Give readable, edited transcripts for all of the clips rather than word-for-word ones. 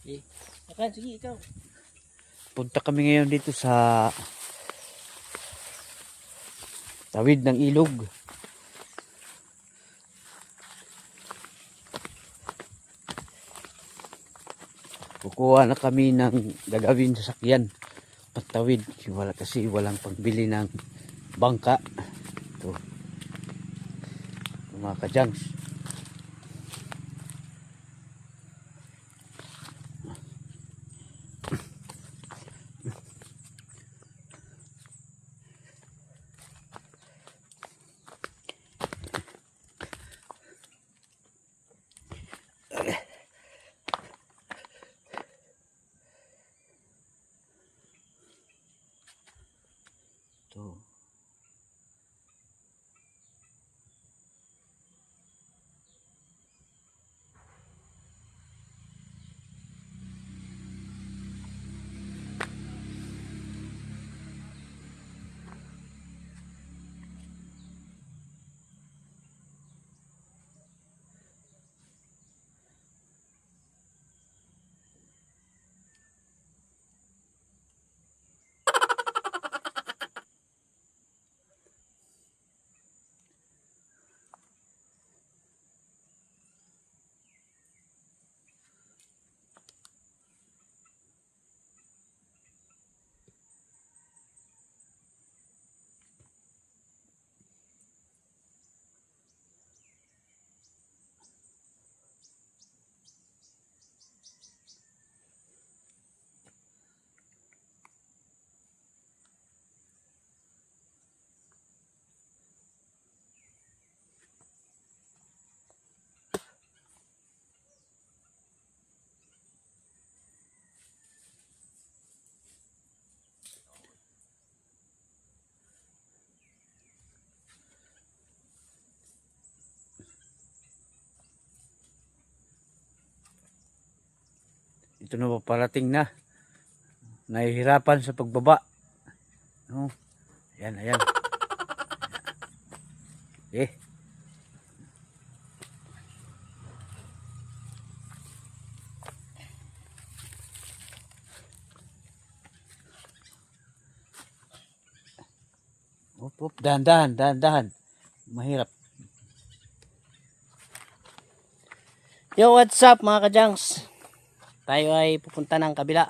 Akan, sige ikaw. Punta kami ngayon dito sa tawid ng ilog. Kukuha na kami ng gagawin sa sakyan patawid. Kasi walang pagbili ng bangka. Ito, mga kajangs. Ito. Ito na paparating na. Nahihirapan sa pagbaba. No? Ayan, ayan. Dahan-dahan, dahan-dahan. Mahirap. Yo, what's up mga kajangs? Tayo ay pupunta ng kabila.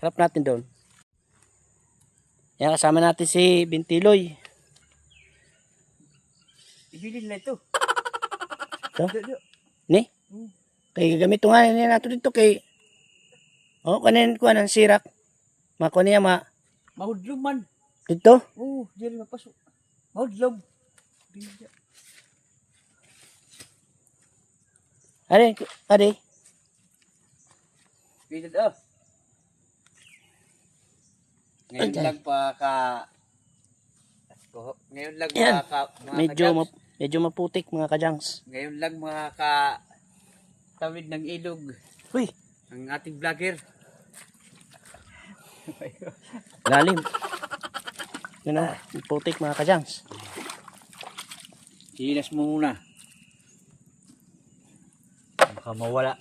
Harap natin doon. Yan, kasama natin si Bintiloy. Ibilin na ito. Ito? Ni? Kay gagamit nga niya nato dito kay kanin ko ng sirak. Mako niya Mahudlom man. dito. Diyan mapasok. Mahudlom. Ade. Pilid up. Ngayon lang Yan. mga Medyo maputik mga kajangs. ngayon lang tawid ng ilog Uy, ang ating vlogger. lalim. Yan o, putik mga kajangs. Hinas mo muna. Baka mawala.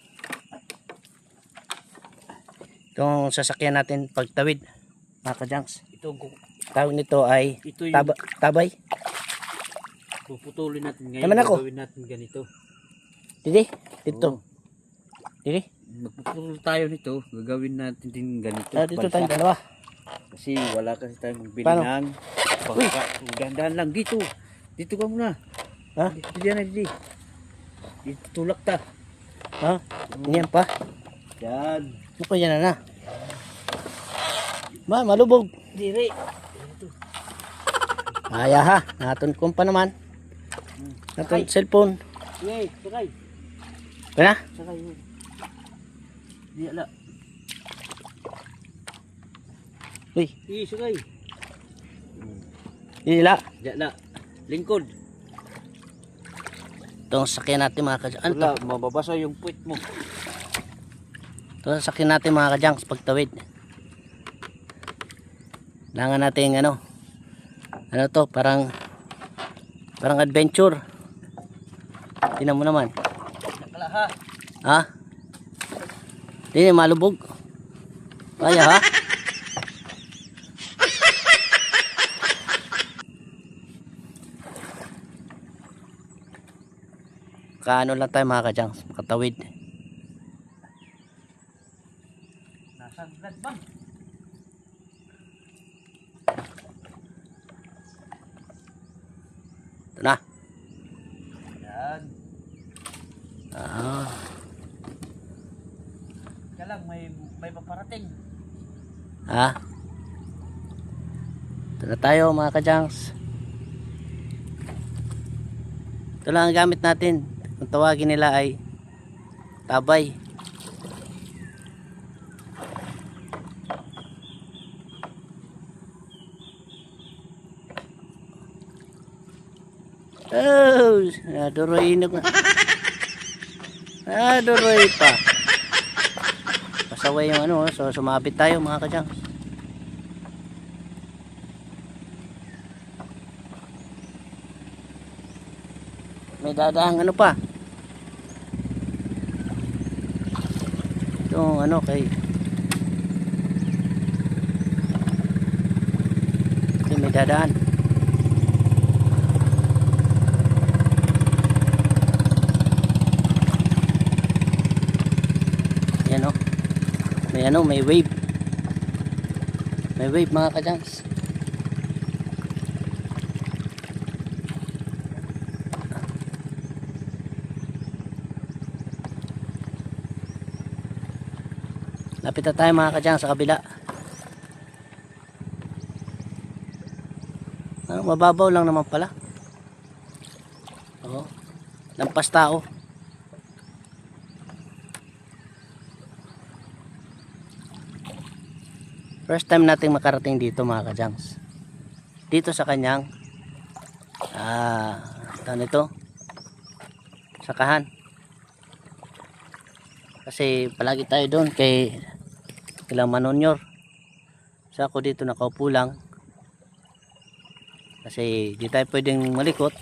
Itong sasakyan natin pagtawid mga kajangs. Ito Tawag nito ay yung tabay. puputulin natin ngayon. Naman ako. Gagawin natin ganito. Dito. Oo. Didi. Magpuputol tayo nito. Gagawin natin din ganito. Dito tayo dalawa. Kasi wala kasi tayong magbili Paano? ng bangka. Dahan-dahan lang dito. Dito ka muna. Ha? Dito dyan na dito. Dito tulak ta. Ha? Ganyan pa. Yan. Ano yan na? Malubog. Dire. Aya ha. Naton kong pa naman. Naton cellphone. Sige, sakay. Kaya na? Sakay mo. Di ala. Uy. Sige, sakay. Dila. Di ala. Lingkod. Itong sakyan natin mga kajangs. Ano to? Wala, mababasa yung puwit mo. Itong sakyan natin mga kajangs pagtawid. Langan natin ano to, parang adventure. Tingnan mo naman. Nakala ha. Ha? Hindi malubog. Kaya ha? Kaano lang tayo mga kadyang, makatawid. Nasagad ba? Ito na. Yan. Ah, Kaya lang, may paparating. ha? Ito na tayo mga kadyangs. Ito lang ang gamit natin. Kung tawagin nila ay tabay. Oh, naduroy na. Naduroy pa. Pasaway yung ano, so sumabit tayo mga kadyang. May dadaang ano pa. Itong ano kay ito may dadaan. Yan o. May ano, may wave. May wave mga kadyans. Lapit na tayo mga kadyang sa kabila. Mababaw lang naman pala. Oo. Lampas tao. First time nating makarating dito mga kadyangs. Dito sa kanyang tawag ito, sakahan. Kasi palagi tayo doon kay Kilang Manonyor. So ako dito nakaupo lang. Kasi di tayo pwedeng malikot.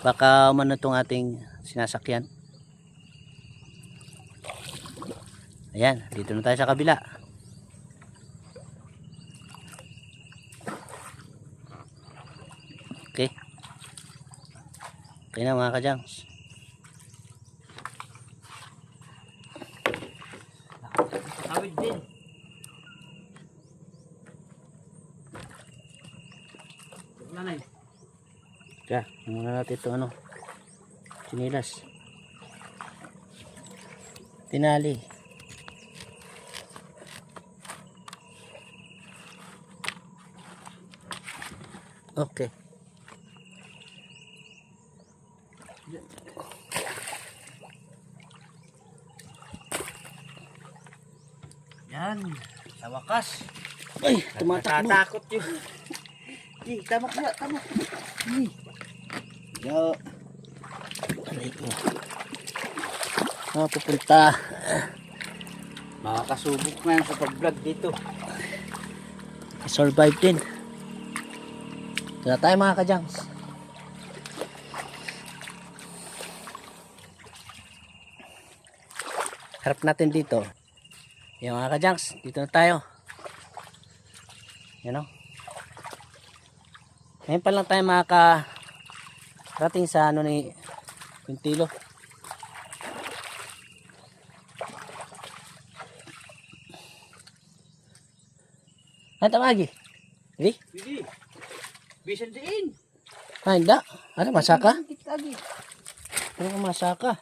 Baka umano itong ating sinasakyan. Ayan, dito na tayo sa kabila. Okay. Okay na mga kadyangs. Tawid din. Nanay. Kaya, muna natin ito ano. Sinilas. Tinali. Okay. Yan. Sa wakas. Ay, tumatakbo. Natatakot yun. Di, tama ka. Tama. Yo. Aray ko. Pupunta. Makakasubok na yan sa pag-vlog dito. Survive din. Ito na tayo mga kadyangs. Harap natin dito. Yung mga kadyangs, dito na tayo. Yan o. Ngayon pa lang tayo makakarating sa ano ni Quintilo. Ano tamagi? Hindi? Hindi. Bisan din. Hindi. Ano, masaka? Lagi. Ano masaka?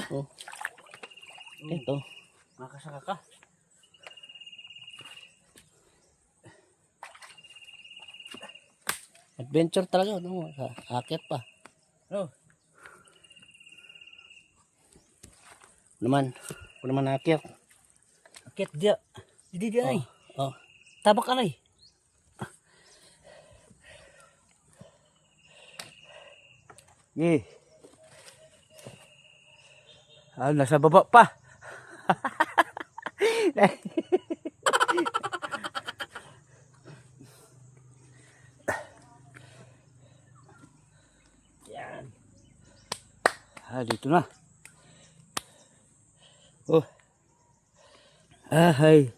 Oh. Ito. Makasaka ka. Adventure talaga. No? Akit pa. Oh. Naman. Ako naman akit. Akit dia. Hindi dia ay. Oh. Tabak ka ay. Yeah. Nasa baba pa. Yan. Dito na. Oh. Hay.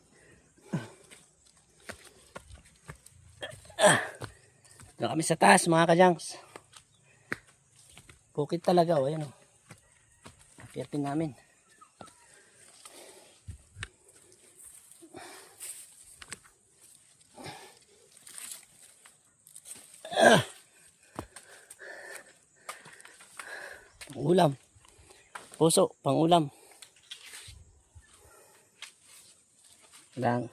Doon kami sa taas mga kajangs. Bukid talaga o, ayan o. Akyatin namin. Pangulam. Puso, pangulam. Lang.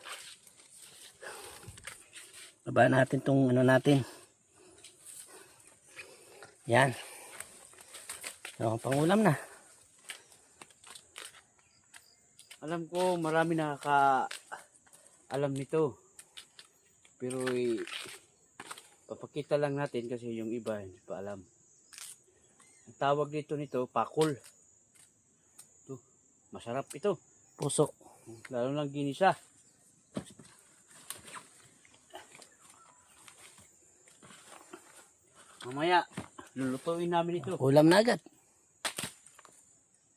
Baba natin tong ano natin. Yan. So, pangulam na. Alam ko marami alam nito. Pero papakita lang natin kasi yung iba hindi pa alam. Ang tawag dito nito, pakol. Ito, masarap ito. Puso. Lalo lang ginisa. Mamaya, lulutuin namin ito. Ulam na agad.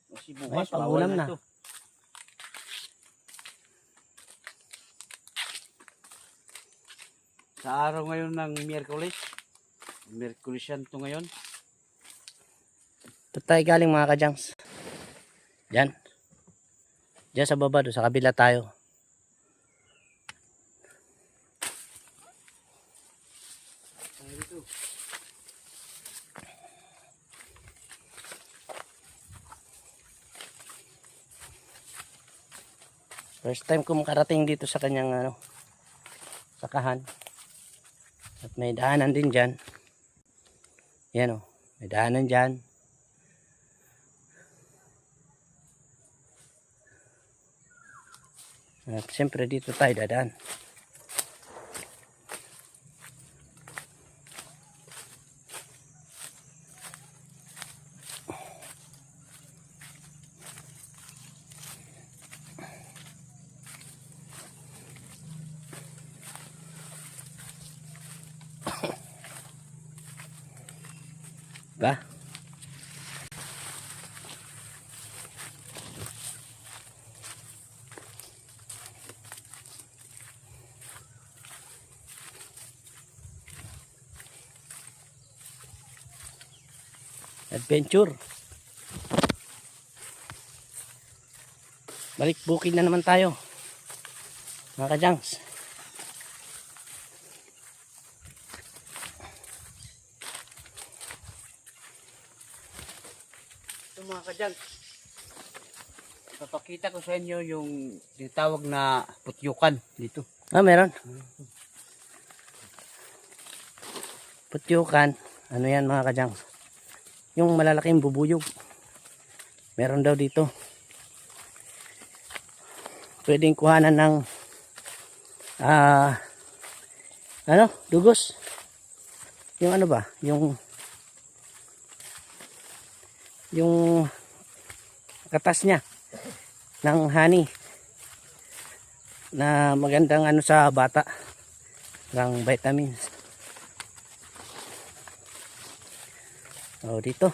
Kasi bukas, Ay, pangulam bawal na. ito. Sa araw ngayon ng Miyerkules. Miyerkules yan ito ngayon. Ito tayo galing mga kajangs. Yan. Diyan sa baba, doon sa kabila tayo. First time ko makarating dito sa kanyang ano, sakahan. At may daanan din dyan. Yan o, may daanan dyan. At siyempre dito tayo dadaan. Ba? Adventure. Balik bukid na naman tayo. Mga kajangs. Ito mga kadyang, papakita ko sa inyo yung tinatawag na putyukan dito. Ah, meron. Putyukan. Ano yan mga kajangs? Yung malalaking bubuyog. Meron daw dito. Pwedeng kuhanan ng ano? Dugos. Yung ano ba? Yung katas niya ng honey na magandang ano sa bata ng vitamins. Oh, dito.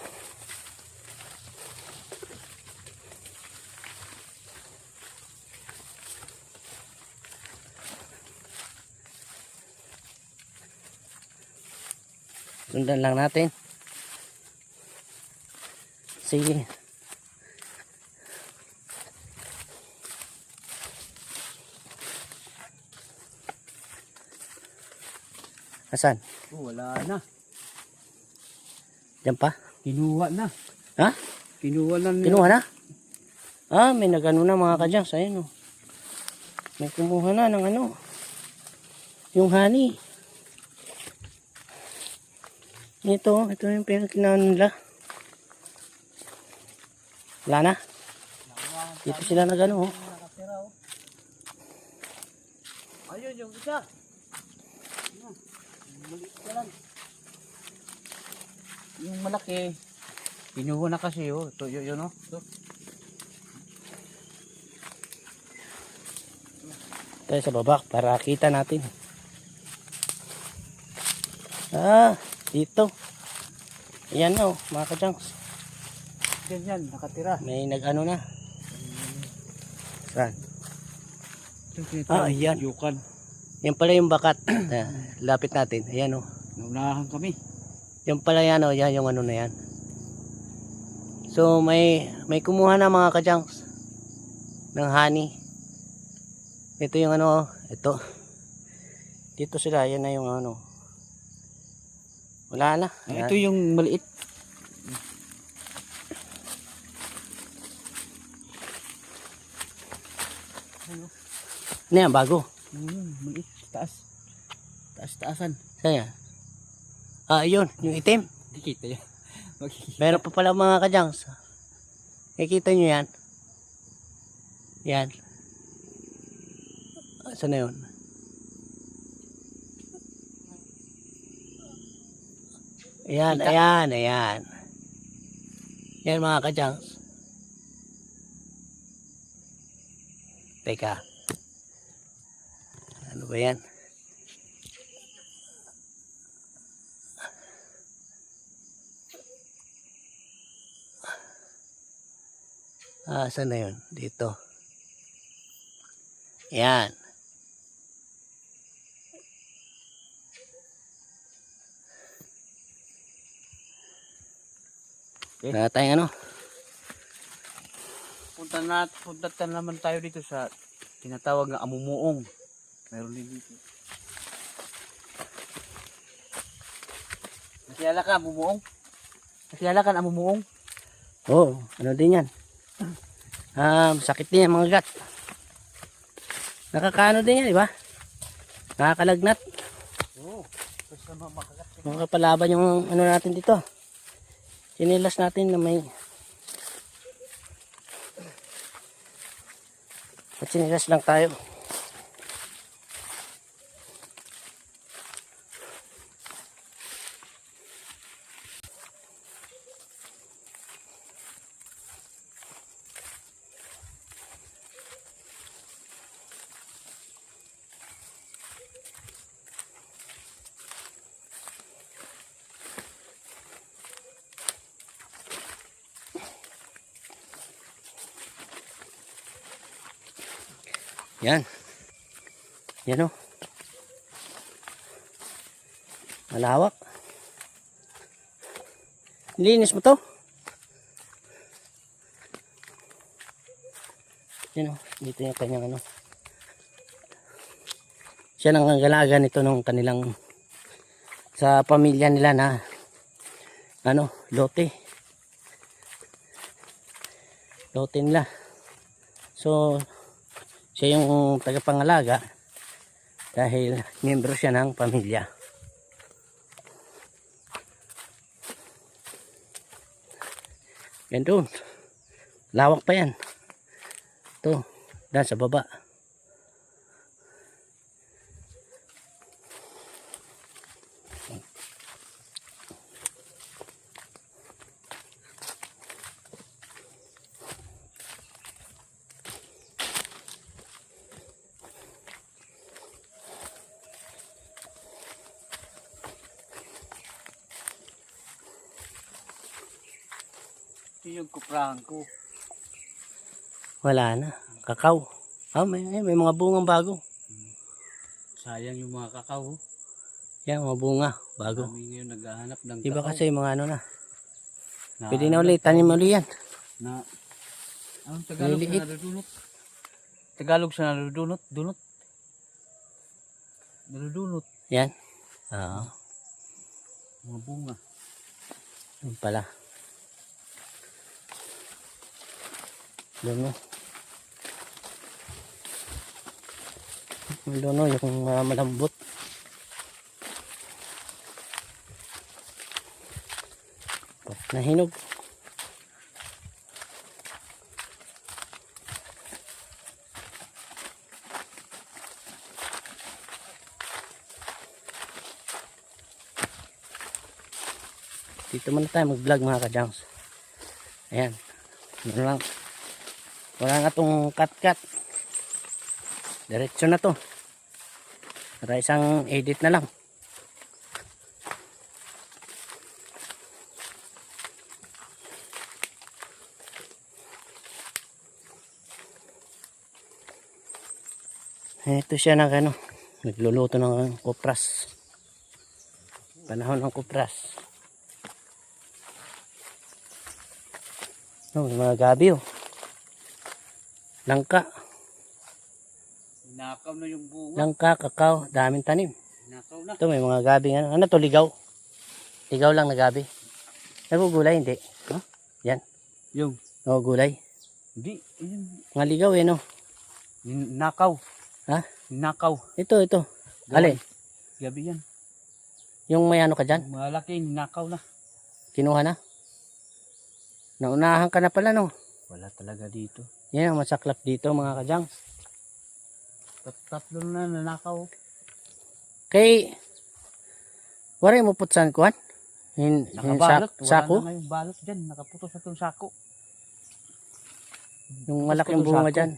Sundan lang natin. Sige. Asan? Oh, wala na. Diyan pa? Kinuha na. Ha? Kinuha na. Kinuha na? Ah, may nagano na mga kadyans. Ayun o. May kumuha na ng ano. Yung honey. Ito yung pinakinaon nila. Wala na? Dito sila nagano oh. Ayun yung isa. Maliit na lang. Yung malaki, kinuha na kasi oh. Ito yun oh. Ito. Tayo sa baba para kita natin. Ah, dito. Ayan oh, mga kajangs. yan yan, nakatira. May nag-ano na. Saan? Ito tinatawag, ayan. Yukan. Yan pala yung bakat. Lapit natin. Ayan o. Naunahan kami. Yan pala yan o. Yan yung ano na yan. So may kumuha na mga kajanks ng honey. Ito yung ano. Ito. Dito sila. Yan na yung ano. Wala na. Ito yung maliit. Ano yan? Bago. Maliit. Taas. Taas-taasan. Saan yan? Yun. Yung itim. Hindi kita yan. Meron pa pala mga kajangs. Nakikita nyo yan? Yan. Saan na yun? Ayan, ayan, ayan. Yan mga kajangs. Teka. Ano ba yan? Saan na yun? Dito. Yan. Okay. Tayong ano? Punta naman tayo dito sa tinatawag na amumuong. Meron din dito. Nakilala ka amumuong? Nakilala ka amumuong? Oo, ano din yan? Sakit din yan mga gat. Nakakaano din yan, di ba? Nakakalagnat. Oo. Basta makagat. Makapalaban yung ano natin dito. Sinilas natin na may at sinilas lang tayo. Yan. Yan o. Malawak. Linis mo to. Yan o. Dito yung kanyang ano. Siya nang galaga nito nung kanilang sa pamilya nila na ano, lote. Lote nila. So, siya yung tagapangalaga dahil miyembro siya ng pamilya. Yan doon. Lawak pa yan. Ito. Dahil sa baba. Ito yung kuprahan ko. Wala na. Kakao. May mga bungang bago. Sayang yung mga kakao. Yan, mga bunga. Bago. Kami ngayon naghahanap ng Iba kakao. kasi mga ano na. Pwede na ulit. Tanim ulit yan. Na, anong Tagalog Maliliit. sa nadudunot? Tagalog sa nadudunot? Dunot? Nadudunot. Yan. Oo. Mga bunga. Yun pala. Doon no. Doon no, yung malambot. Nahinog. Dito muna tayo mag-vlog mga kajangs. Ayan. Ano lang. Wala nga itong cut-cut. Diretso na to. Para isang edit na lang. Ito siya ng ano, nagluluto ng kupras. Panahon ng kupras. Oh, may mga gabi oh. Langka. Nakaw na yung bunga. Langka, kakao, daming tanim. Nakaw na. Ito may mga gabi ano. Ano to, ligaw? Ligaw lang na gabi. Nagugulay, hindi. Huh? Yan. Yung. O, gulay. Hindi. Yun. Mga ligaw eh, no? Yung nakaw. Ha? Nakaw. Ito. Gabi. Alin? Gabi yan. Yung may ano ka dyan? Malaki, nakaw na. Kinuha na? Naunahan ka na pala, no? Wala talaga dito. Yan ang masaklap dito, mga kadyang. Tatlo na nanakaw. Kay, waray mo putsan kuhan? Nakabalot. Sako? Wala na ngayong balot dyan. Nakaputos na itong sako. Yung malaking bunga sako. dyan.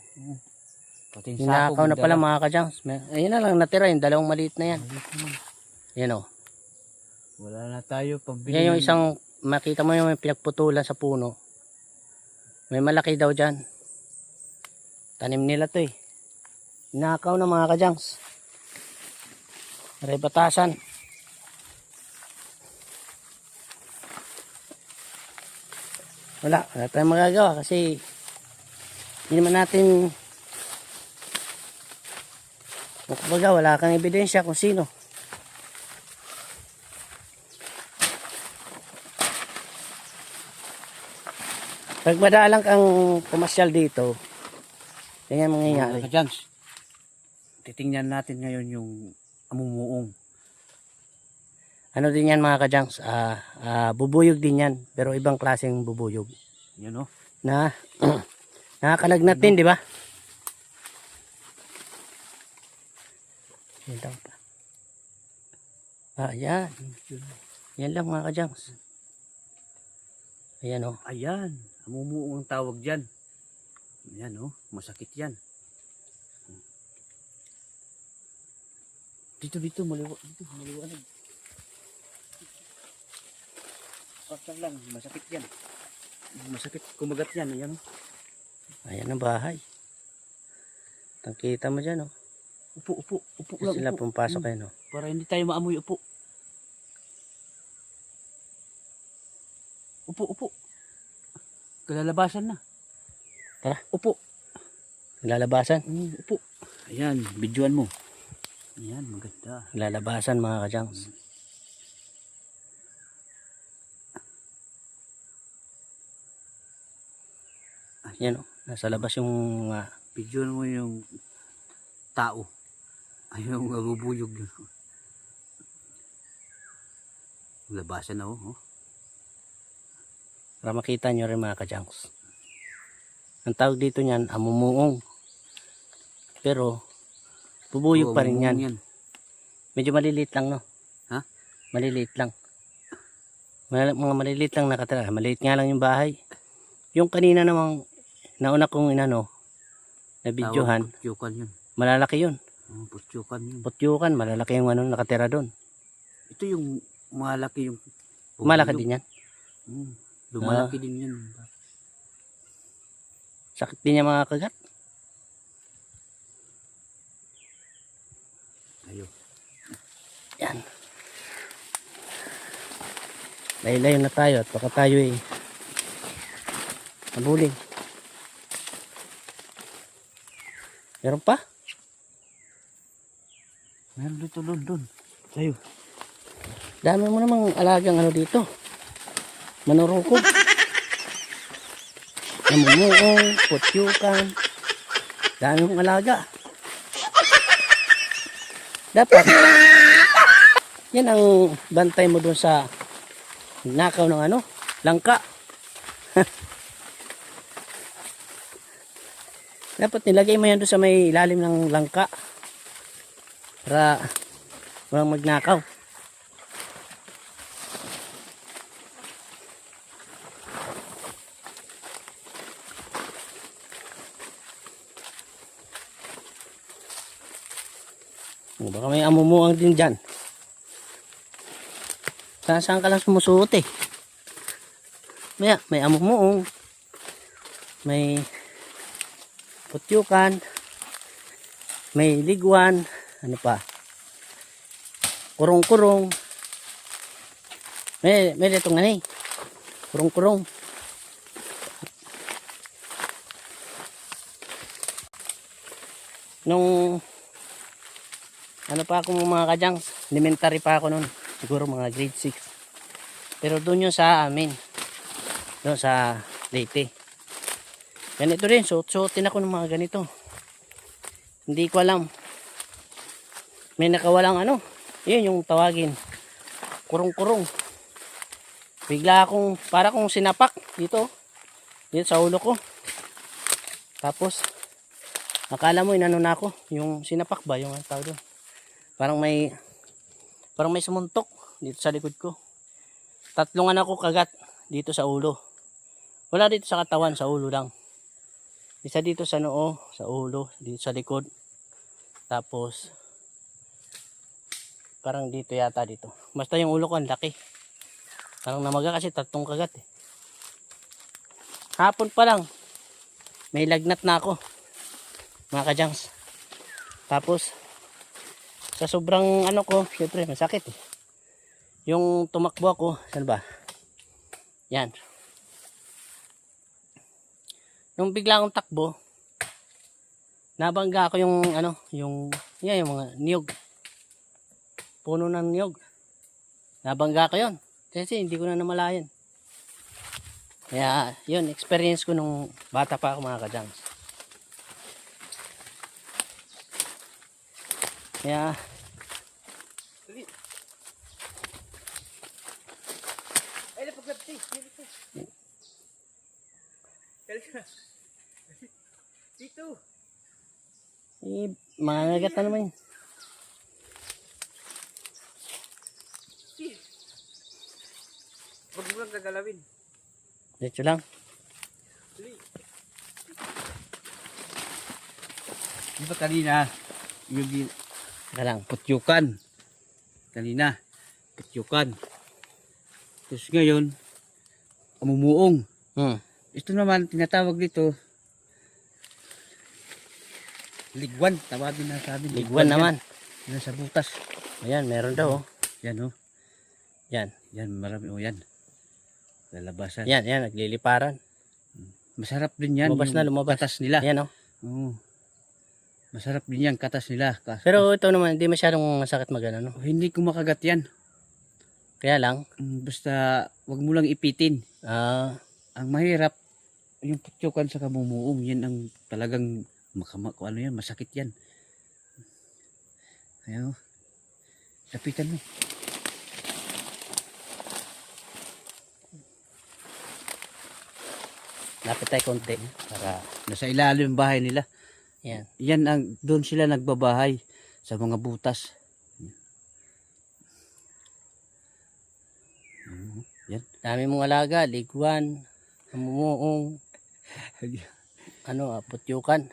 Pati yung Hinakaw na pala mga kadyang. Ayun na lang natira, yung dalawang maliit na yan. Yan o. Wala na tayo pambili. Yan yung isang, makita mo yung may pinagputulan sa puno. May malaki daw dyan. Tanim nila to eh. Hinakaw na mga kadyangs. Aray batasan. Wala tayong magagawa kasi hindi naman natin, kumbaga wala kang ebidensya kung sino. Pag madalang kang pumasyal dito, ganyan mangyayari. Jans, titingnan natin ngayon yung amumuong. Ano din yan mga kajangs, bubuyog din yan, pero ibang klaseng bubuyog. Yan o. Na nakakalagnat din, di ba? Yan lang pa. Yan. Yan lang mga kajangs. Ayan o. Ayan, amumuong ang tawag dyan. Yan o, masakit yan. Dito, maliwanag. Pasang lang, masakit yan. Masakit, kumagat yan. Ayan o. Ayan ang bahay. Tangkita mo dyan o. Upo lang. Sila upo. pumpasok kayo no. Para hindi tayo maamoy, upo. Upo. Kalalabasan na. Tara. Upo. Lalabasan. Upo. Ayan, videoan mo. Ayan, maganda. Lalabasan mga kajangs. Yan o. Nasa labas yung Videoan mo yung tao. Ay, yung bubuyog. Labasan na oh. para makita nyo rin mga kajangs. Ang tawag dito niyan, amumuong. Pero, bubuyog pa rin yan. Medyo maliliit lang, no? Ha? Maliliit lang. Mga maliliit lang nakatira. Maliit nga lang yung bahay. Yung kanina namang nauna kong inano, na videohan, Putyukan yun. malalaki yun. Putyukan yun. Putyukan, malalaki yung ano, nakatira doon. Ito yung malaki yung Malaki din yan. Lumalaki din yan. Sakit din yung mga kagat. Ayun. Yan. Layo-layo na tayo at baka tayo ay nabulin. Meron pa? Meron dito doon. Tayo. Dami mo namang alagang ano dito. Manurukog. Namumuong, putyukan. Dami mong alaga. Dapat yan ang bantay mo dun sa nakaw ng ano, langka. Dapat nilagay mo yan doon sa may ilalim ng langka para walang magnakaw. Baka may amumuang din dyan. Saan ka lang sumusuot eh. May amumuong. May putyukan. May liguan. Ano pa? Kurong-kurong. May ditong ano eh. Kurong-kurong. Nung ano pa ako mga kajangs, elementary pa ako noon. Siguro mga grade 6. Pero doon yun sa amin. Doon sa Leyte. Ganito rin. Suot-suotin ako ng mga ganito. Hindi ko alam. May nakawalang ano. Yun yung tawagin. Kurong-kurong. Bigla akong, para kong sinapak dito. Dito sa ulo ko. Tapos, akala mo inano na ako. Yung sinapak ba? Yung tawag doon. Parang may sumuntok dito sa likod ko. Tatlong ako kagat dito sa ulo. Wala dito sa katawan, sa ulo lang. Isa dito sa noo, sa ulo, dito sa likod. Tapos parang dito yata dito. Basta yung ulo ko ang laki. Parang namaga kasi tatlong kagat eh. Hapon pa lang may lagnat na ako. Mga kajangs. Tapos sa sobrang ano ko, syempre masakit eh. Yung tumakbo ako, saan ba? Yan. Nung bigla akong takbo, nabangga ako yung ano, yung mga niyog. Puno ng niyog. Nabangga ko yun. Kasi hindi ko na namalayan. Kaya, yun, experience ko nung bata pa ako mga kajangs. Kaya, Dito. Mangagat na naman yun. Huwag mo lang gagalawin. Dito lang. Di ba kanina, yung Dito lang. putyukan. Kanina, putyukan. Tapos ngayon, amumuong. Ito naman, tinatawag dito, ligwan. Tawagin na sabi. Liguan naman. Yan sa butas. Ayan, meron daw. Oh. Yan oh. Yan. Yan, marami. Oh, yan. Lalabasan. Yan, nagliliparan. Masarap din yan. Lumabas na, yung lumabas. katas nila. Ayan oh. Oo. Masarap din yan, katas nila. Pero ito naman, hindi masyadong masakit magano, no? Hindi ko makagat yan. Kaya lang, Basta, wag mo lang ipitin. ah, Ang mahirap, yung putyukan sa kamumuong, yan ang talagang ano yan, masakit yan. Ayaw. Lapitan mo. lapit tayo konti para, Nasa ilalim yung bahay nila. yan. Yan ang, doon sila nagbabahay sa mga butas. Yan. Dami mong alaga, liguan, amumuong, putyukan.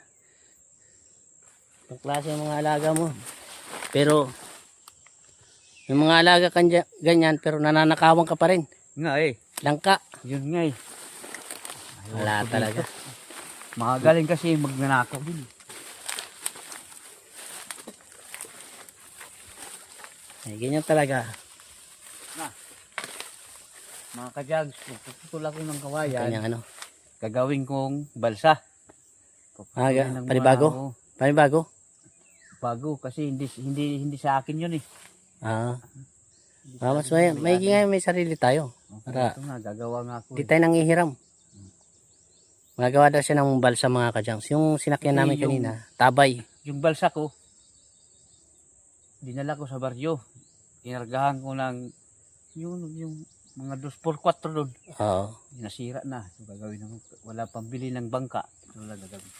Ang klase ng mga alaga mo. Pero, yung mga alaga ganyan, pero nananakawan ka pa rin. Nga eh. Langka. Yun nga eh. Wala talaga. Makagaling kasi magnanakaw din. Ay, ganyan talaga. Mga kajags, puputol ako ng kawayan, Kanyang ano. gagawin kong balsa. Puputulin ng mga- Panibago? Oo, Panibago? bago kasi hindi sa akin yun eh. Mas may sarili tayo. Para- Ito nga, gagawa nga ako. Hindi tayo nangihiram. Magagawa daw siya ng balsa mga kajangs. Yung sinakyan Kasi namin yung- kanina, tabay. Yung balsa ko, dinala ko sa baryo. Inargahan ko ng yung mga 2x4 doon. Oo. Nasira na. So, gagawin ako. Wala pang bili ng bangka. Ito lang gagawin.